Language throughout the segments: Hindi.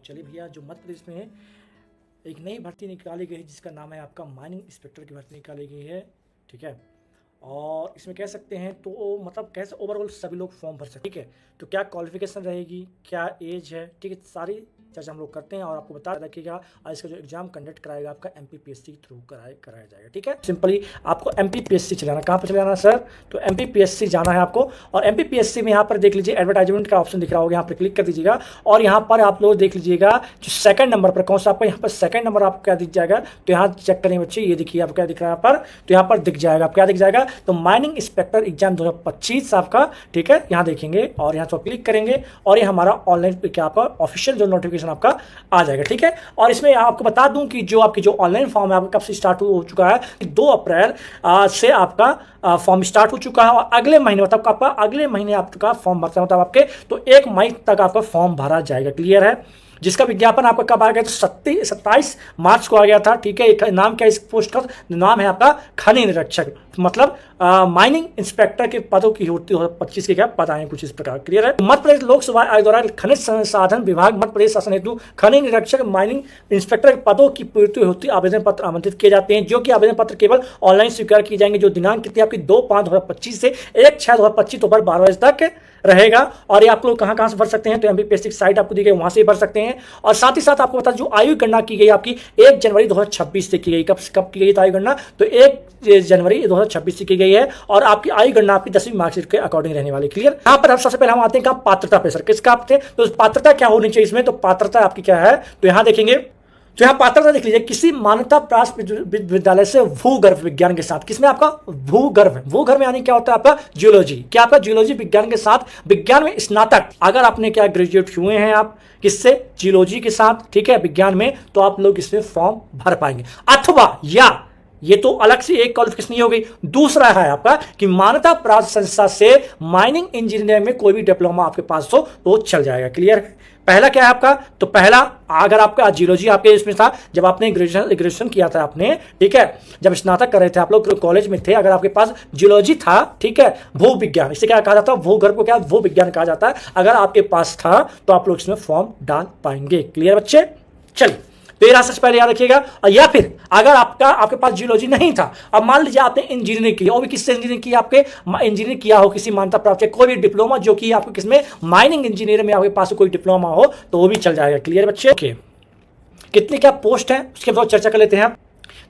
चलिए भैया, जो मध्य प्रदेश में एक नई भर्ती निकाली गई है जिसका नाम है आपका माइनिंग इंस्पेक्टर की भर्ती निकाली गई है। ठीक है, और इसमें कह सकते हैं तो मतलब कैसे ओवरऑल सभी लोग फॉर्म भर सकते हैं। ठीक है, तो क्या क्वालिफिकेशन रहेगी, क्या एज है, ठीक है, सारी चर्चा हम लोग करते हैं और आपको बता रखिएगा। और इसका जो एग्जाम कंडक्ट कराएगा आपका एमपीपीएससी के थ्रू कराया जाएगा। ठीक है, सिंपली आपको एमपीपीएससी चलाना, कहाँ पर चलाना सर, तो एमपीपीएससी जाना है आपको। और एमपीपीएससी में यहाँ पर देख लीजिए एडवर्टाइजमेंट का ऑप्शन दिख रहा होगा, यहाँ पर क्लिक कर दीजिएगा और यहाँ पर आप लोग देख लीजिएगा जो सेकंड नंबर पर कौन सा आपका यहाँ पर सेकंड नंबर आपको क्या दिख जाएगा, तो यहाँ चेक करें बच्चे, ये देखिए आपको क्या दिख रहा है यहाँ पर, तो यहाँ पर दिख जाएगा, क्या दिख जाएगा, तो माइनिंग इंस्पेक्टर एग्जाम 2025 आपका। ठीक है, यहाँ देखेंगे और यहाँ पर क्लिक करेंगे और ये हमारा ऑनलाइन क्या पर ऑफिशियल जो नोटिफिकेशन आपका आ जाएगा। ठीक है, और इसमें आपको बता दूं कि जो आपकी जो ऑनलाइन फॉर्म है आपका कब से स्टार्ट हो चुका है, 2 अप्रैल से आपका फॉर्म स्टार्ट हो चुका है और अगले महीने मतलब आपका अगले महीने आपका फॉर्म भरता मतलब आपके तो 1 मई तक आपका फॉर्म भरा जाएगा। क्लियर है, जिसका विज्ञापन आपका कब आ गया, तो 27 मार्च को आ गया था। ठीक है, नाम क्या इस पोस्ट का नाम है आपका खनिज निरीक्षक, मतलब माइनिंग इंस्पेक्टर के पदों की होती है 25 के क्या पद आए कुछ इस प्रकार। क्लियर है, मध्य प्रदेश लोकसभा आयोग द्वारा खनिज संसाधन विभाग मध्य प्रदेश शासन हेतु खनिज निरीक्षक माइनिंग इंस्पेक्टर के पदों की पूर्ति होती आवेदन पत्र आमंत्रित किए जाते हैं, जो कि आवेदन पत्र केवल ऑनलाइन स्वीकार किए जाएंगे। जो दिनांक कितनी आपकी 2/5/2025 से 1/6/2025 दोपहर 12 बजे तक रहेगा। और ये आप लोग कहाँ से भर सकते हैं, तो एमपीपीएससी की साइट आपको दी गई, वहां से भर सकते हैं। और साथ ही साथ आपको बता जो आयु गणना की गई आपकी 1 जनवरी 2026 से की गई। कब की गई तो आयु गणना, तो 1 जनवरी 2026 से की गई है और आपकी आयु गणना आपकी 10वीं मार्कशीट के अकॉर्डिंग रहने वाली। क्लियर, यहाँ पर सबसे पहले हम आते हैं पात्रता पे। सर किसका आप थे, तो पात्रता क्या होनी चाहिए इसमें, तो पात्रता आपकी क्या है, तो यहाँ देखेंगे, तो यहाँ पात्रता देख लीजिए, किसी मान्यता प्राप्त विद्यालय से भूगर्भ विज्ञान के साथ, किसमें आपका भूगर्भ यानी क्या होता है आपका जियोलॉजी, क्या आपका जियोलॉजी विज्ञान के साथ, विज्ञान में स्नातक अगर आपने क्या ग्रेजुएट हुए हैं आप किससे, जियोलॉजी के साथ, ठीक है, विज्ञान में, तो आप लोग इसमें फॉर्म भर पाएंगे। अथवा या ये तो अलग से एक क्वालिफिकेशन नहीं हो गई, दूसरा है आपका कि मान्यता प्राप्त संस्था से माइनिंग इंजीनियरिंग में कोई भी डिप्लोमा आपके पास हो तो चल जाएगा। क्लियर, पहला क्या है आपका, तो पहला अगर आपका जियोलॉजी आपके इसमें था जब आपने ग्रेजुएशन किया था आपने, ठीक है, जब स्नातक कर रहे थे आप लोग कॉलेज में थे, अगर आपके पास जियोलॉजी था, ठीक है, भू विज्ञान, इसे क्या कहा जाता है, भूगर्भ को क्या भू विज्ञान कहा जाता है, अगर आपके पास था तो आप लोग इसमें फॉर्म डाल पाएंगे। क्लियर बच्चे, चलिए तो ये रास्ता से पहले याद रखिएगा। और या फिर अगर आपके पास जियोलॉजी नहीं था, अब मान लीजिए आपने इंजीनियरिंग की, और भी किससे इंजीनियरिंग की, आपके इंजीनियरिंग किया हो किसी मान्यता प्राप्त से, कोई भी डिप्लोमा जो कि आपको किसमें माइनिंग इंजीनियर में आपके पास कोई डिप्लोमा हो तो वो भी चल जाएगा। क्लियर बच्चे, ओके, कितनी क्या पोस्ट है उसके बाद चर्चा कर लेते हैं।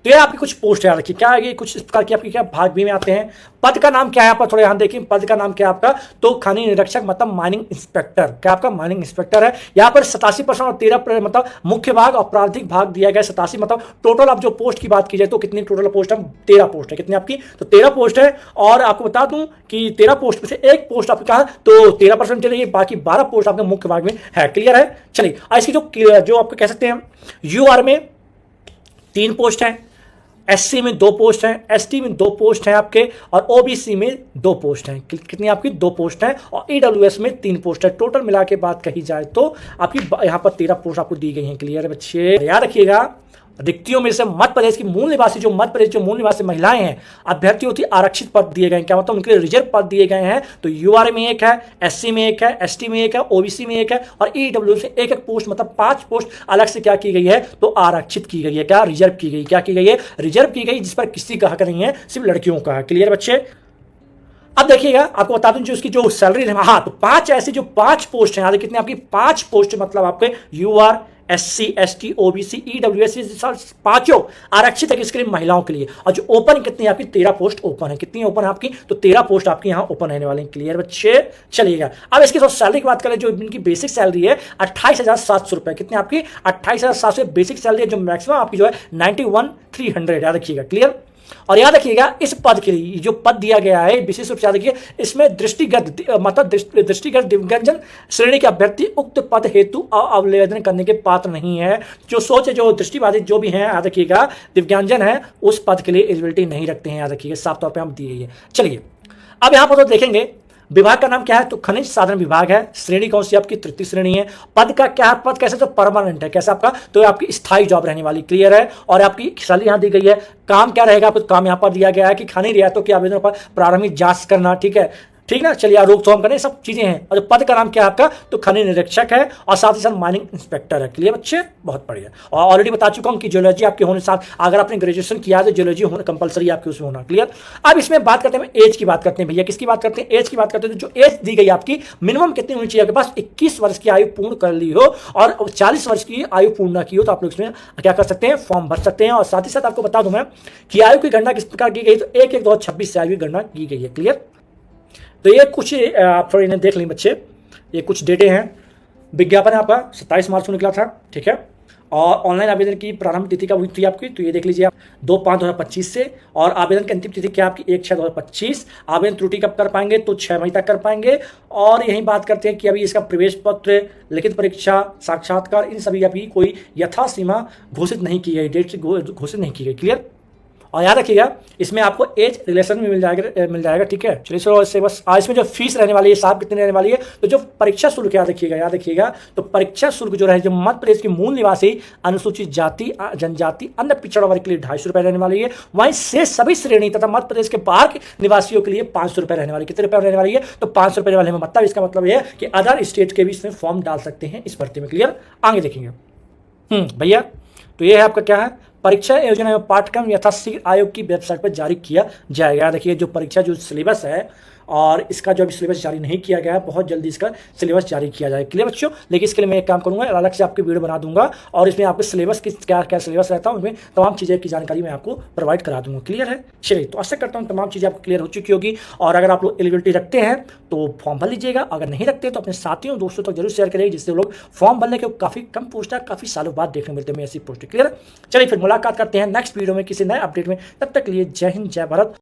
तो ये आपकी कुछ पोस्ट याद रखिए, क्या है कुछ इस प्रकार की आपकी क्या भाग बी में आते हैं। पद का नाम क्या है आपका, थोड़ा यहाँ देखिए, पद का नाम क्या है आपका, तो खनिज निरीक्षक मतलब माइनिंग इंस्पेक्टर, क्या आपका माइनिंग इंस्पेक्टर है। यहाँ पर 87% और 13 मतलब मुख्य भाग और प्रारंभिक भाग दिया गया 87, मतलब टोटल आप जो पोस्ट की बात की जाए तो कितनी टोटल पोस्ट है, 13 पोस्ट है। कितनी आपकी, तो 13 पोस्ट है। और आपको बता दूं कि 13 पोस्ट में से एक पोस्ट आपकी कहा तो 13% चलेगी, बाकी 12 पोस्ट आपके मुख्य भाग में है। क्लियर है, चलिए इसकी जो आपको कह सकते हैं यूआर में 3 पोस्ट है, एससी में 2 पोस्ट हैं, एसटी में 2 पोस्ट हैं आपके, और ओबीसी में 2 पोस्ट हैं। कितनी आपकी 2 पोस्ट हैं, और ईडब्ल्यूएस में 3 पोस्ट है। टोटल मिला के बात कही जाए तो आपकी यहाँ पर 13 पोस्ट आपको दी गई हैं। क्लियर है बच्चे, याद रखिएगा रिक्तियों में से मध्य प्रदेश की मूल निवासी जो मध्य प्रदेश जो मूल निवासी महिलाएं हैं अभ्यर्थी होती आरक्षित पद दिए गए हैं, क्या मतलब उनके लिए रिजर्व पद दिए गए हैं। तो यूआर में 1 है, एससी में 1 है, एसटी में 1 है, ओबीसी में 1 है, और ईडब्ल्यू से 1 पोस्ट मतलब 5 पोस्ट अलग से क्या की गई है, तो आरक्षित की गई है, क्या रिजर्व की गई, क्या की गई है, रिजर्व की गई, जिस पर किसी का हक नहीं है, सिर्फ लड़कियों का है। क्लियर बच्चे, अब देखिएगा आपको बता दूं जो इसकी जो सैलरी है, हाँ, तो 5 ऐसी जो 5 पोस्ट हैं, कितनी आपकी 5 पोस्ट मतलब आपके UR, SC, ST, OBC, EWS पांचों आरक्षित है किसके लिए, महिलाओं के लिए। और जो ओपन कितनी आपकी 13 पोस्ट ओपन है। कितनी ओपन है आपकी, तो 13 पोस्ट आपकी यहाँ ओपन रहने वाली। क्लियर बच्चे, चलिएगा अब इसकी सैलरी की बात करें, जो इनकी बेसिक सैलरी है 28,700 रुपए। कितनी आपकी 28,700 बेसिक सैलरी है, जो मैक्सिमम आपकी जो है 91,300, याद रखिएगा। क्लियर, और याद रखिएगा इस पद के लिए जो पद दिया गया है विशेष रूप से याद रखिए, इसमें दृष्टिगत मतलब दृष्टिगत दिव्यांगजन श्रेणी के अभ्यर्थी उक्त पद हेतु आवेदन करने के पात्र नहीं है। जो सोच है, जो दृष्टिबाधित जो भी हैं, याद रखिएगा दिव्यांगजन है, उस पद के लिए एलिजिबिलिटी नहीं रखते हैं। याद रखिएगा, साफ तौर पर हम दी गई है। चलिए अब यहां पर तो देखेंगे विभाग का नाम क्या है, तो खनिज साधन विभाग है। श्रेणी कौन सी आपकी, 33 श्रेणी है। पद का क्या है, पद कैसे, तो परमानेंट है, कैसे आपका, तो आपकी स्थायी जॉब रहने वाली। क्लियर है, और आपकी सैलरी यहाँ दी गई है। काम क्या रहेगा, काम यहाँ पर दिया गया है कि खनिज रियायतों के आवेदनों पर प्रारंभिक जांच करना, ठीक है, ठीक ना। चलिए रोकथाम करने सब चीजें हैं। और पद का नाम क्या है आपका, तो खनिज निरीक्षक है और साथ ही साथ माइनिंग इंस्पेक्टर है। क्लियर बच्चे, बहुत बढ़िया। और ऑलरेडी बता चुका हूं कि जियोलॉजी आपके होने साथ, अगर आपने ग्रेजुएशन किया है तो जियोलॉजी होना कंपलसरी आपके उसमें होना। क्लियर। अब इसमें बात करते हैं एज की बात करते हैं भैया, किसकी बात करते हैं, एज की बात करते हैं। तो जो एज दी गई आपकी मिनिमम कितनी होनी चाहिए आपके पास, 21 वर्ष की आयु पूर्ण कर ली हो और 40 वर्ष की आयु पूर्ण ना की हो, तो आप लोग इसमें क्या कर सकते हैं, फॉर्म भर सकते हैं। और साथ ही साथ आपको बता दूं मैं कि आयु की गणना किस प्रकार की गई, तो 1/1/2026 से आयु की गणना की गई है। क्लियर। तो ये कुछ आप थोड़ी इन्हें देख लें बच्चे, ये कुछ डेटे हैं। विज्ञापन आपका 27 मार्च को निकला था, ठीक है। और ऑनलाइन आवेदन की प्रारंभ तिथि कब हुई थी आपकी, तो ये देख लीजिए आप 2/5/2025 से। और आवेदन की अंतिम तिथि क्या आपकी 1/6/2025। आवेदन त्रुटि कब कर पाएंगे, तो 6 मई तक कर पाएंगे। और यही बात करते हैं कि अभी इसका प्रवेश पत्र, लिखित परीक्षा, साक्षात्कार, इन सभी अभी कोई यथा सीमा घोषित नहीं की गई, डेट घोषित नहीं की गई। क्लियर। और याद रखिएगा इसमें आपको एज रिलेशन में मिल जाएगा, ठीक है। चलिए सो इससे बस इसमें जो फीस रहने वाली है साहब कितनी रहने वाली है, तो जो परीक्षा शुल्क याद रखिएगा, तो परीक्षा शुल्क जो रहे, जो मध्य प्रदेश के मूल निवासी अनुसूचित जाति जनजाति अन्य पिछड़ा वर्ग के लिए 250 रुपये रहने वाली है। वहीं से सभी श्रेणी तथा मध्य प्रदेश के बाहर के निवासियों के लिए 500 रुपये रहने वाली है। कितने रुपये रहने वाली है, तो 500 रुपये वाले में मतलब इसका मतलब यह है कि अदर स्टेट के भी इसमें फॉर्म डाल सकते हैं इस भर्ती में। क्लियर। आगे देखेंगे भैया, तो ये है आपका क्या है, परीक्षा योजना एवं पाठ्यक्रम यथाशीघ्र आयोग की वेबसाइट पर जारी किया जाएगा। देखिए जो परीक्षा जो सिलेबस है और इसका जो अभी सिलेबस जारी नहीं किया गया है, बहुत जल्दी इसका सिलेबस जारी किया जाएगा। क्लियर बच्चों। लेकिन इसके लिए मैं एक काम करूंगा, अलग से आपकी वीडियो बना दूंगा और इसमें आपको सिलेबस की क्या क्या सिलेबस रहता है, उसमें तमाम चीज़ें की जानकारी मैं आपको प्रोवाइड करा दूंगा। क्लियर है। चलिए, तो आशा करता हूँ तमाम चीज़ें आपको क्लियर हो चुकी होगी। और अगर आप लोग एलिजिबिलिटी रखते हैं तो फॉर्म भर लीजिएगा, अगर नहीं रखते तो अपने साथियों दोस्तों तक जरूर शेयर करिए, जिससे लोग फॉर्म भरने के काफ़ी कम पोस्ट है, काफ़ी सालों बाद देखने मिलते हैं ऐसी पोस्ट। क्लियर। चलिए फिर मुलाकात करते हैं नेक्स्ट वीडियो में किसी नए अपडेट में। तब तक के लिए जय हिंद, जय भारत।